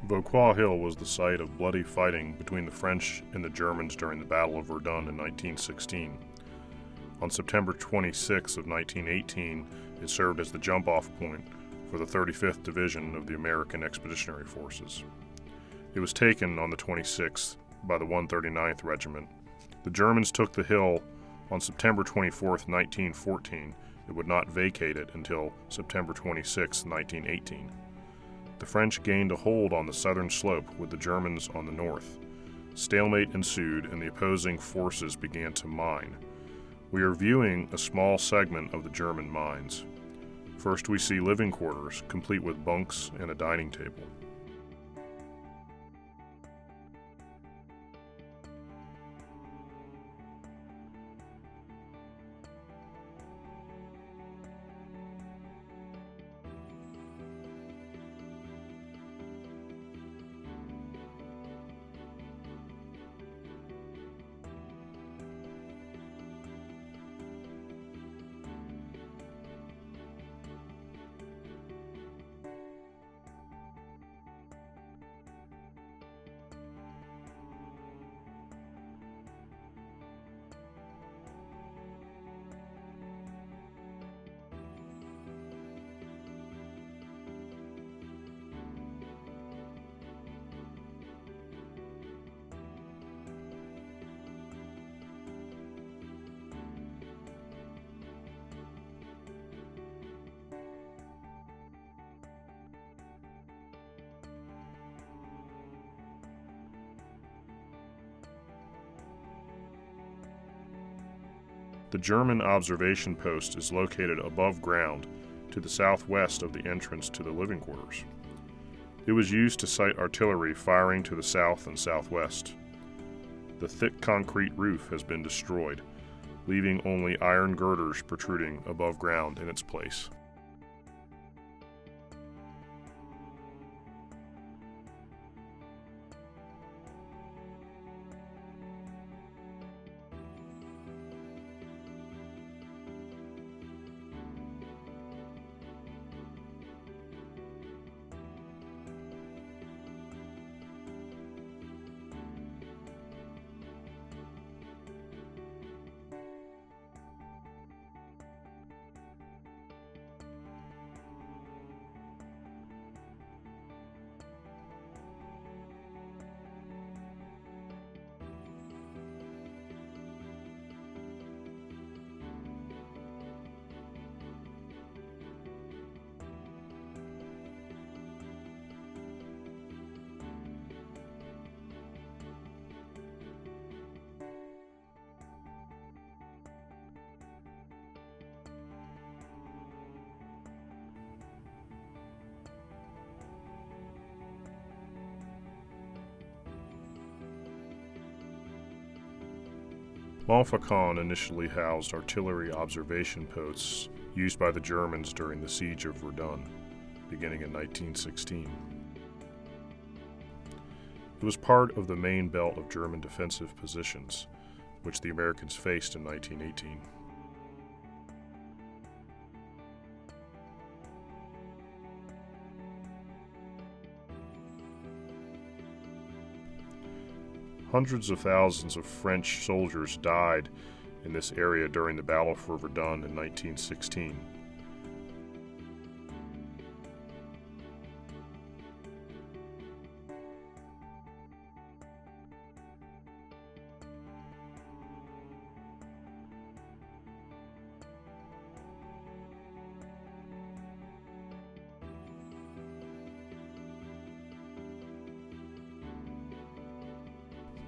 VOA Hill was the site of bloody fighting between the French and the Germans during the Battle of Verdun in 1916. On September 26 of 1918, it served as the jump-off point for the 35th Division of the American Expeditionary Forces. It was taken on the 26th by the 139th Regiment. The Germans took the hill on September 24, 1914. It would not vacate it until September 26, 1918. The French gained a hold on the southern slope with the Germans on the north. Stalemate ensued and the opposing forces began to mine. We are viewing a small segment of the German mines. First we see living quarters, complete with bunks and a dining table. The German observation post is located above ground to the southwest of the entrance to the living quarters. It was used to sight artillery firing to the south and southwest. The thick concrete roof has been destroyed, leaving only iron girders protruding above ground in its place. Mukan initially housed artillery observation posts used by the Germans during the siege of Verdun, beginning in 1916. It was part of the main belt of German defensive positions, which the Americans faced in 1918. Hundreds of thousands of French soldiers died in this area during the Battle for Verdun in 1916.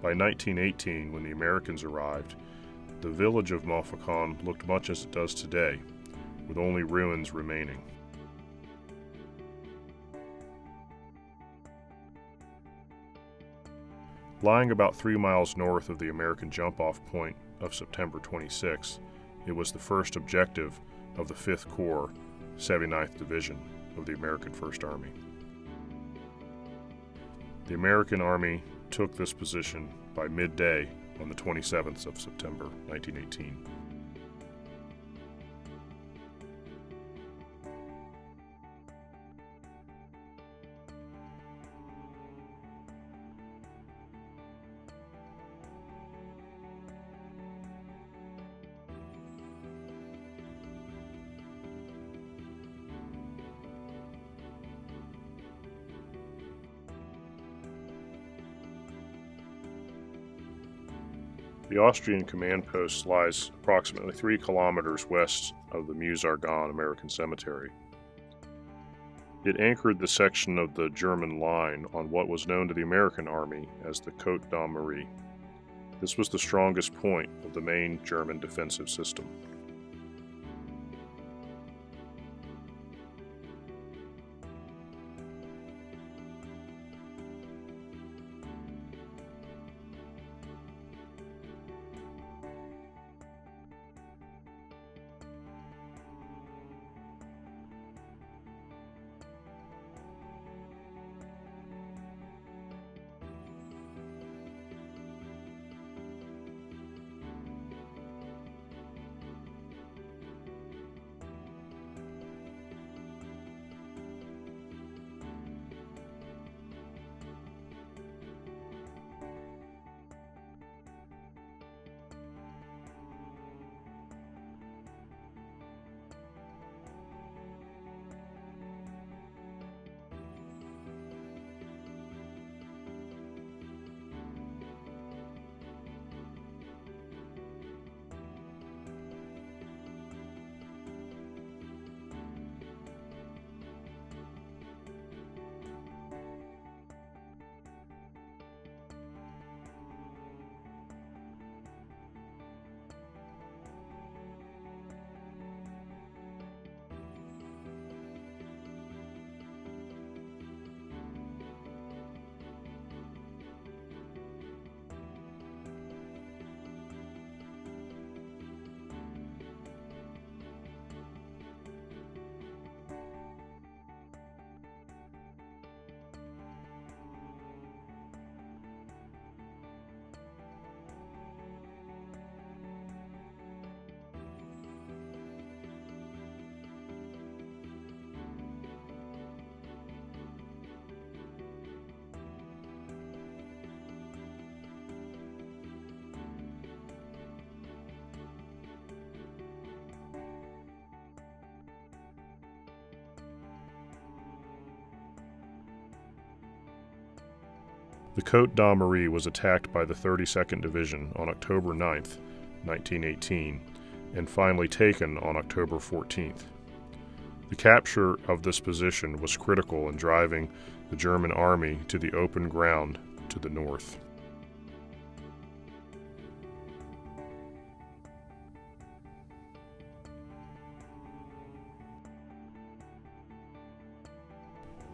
By 1918, when the Americans arrived, the village of Mukan looked much as it does today, with only ruins remaining. Lying about 3 miles north of the American jump-off point of September 26, it was the first objective of the 5th Corps, 79th Division of the American First Army. The American Army took this position by midday on the 27th of September, 1918. The Austrian command post lies approximately 3 kilometers west of the Meuse-Argonne American Cemetery. It anchored the section of the German line on what was known to the American Army as the Cote de Marie. This was the strongest point of the main German defensive system. The Cote de Marie was attacked by the 32nd Division on October 9, 1918, and finally taken on October 14th. The capture of this position was critical in driving the German army to the open ground to the north.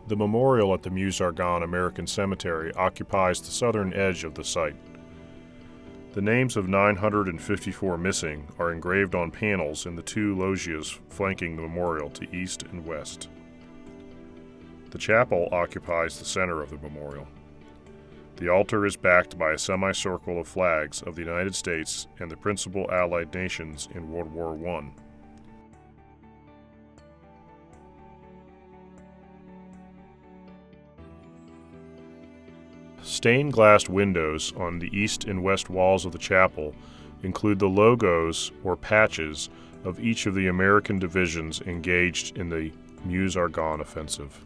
The memorial at the Meuse-Argonne American Cemetery occupies the southern edge of the site. The names of 954 missing are engraved on panels in the 2 loggias flanking the memorial to east and west. The chapel occupies the center of the memorial. The altar is backed by a semicircle of flags of the United States and the principal Allied nations in World War I. Stained glass windows on the east and west walls of the chapel include the logos or patches of each of the American divisions engaged in the Meuse-Argonne offensive.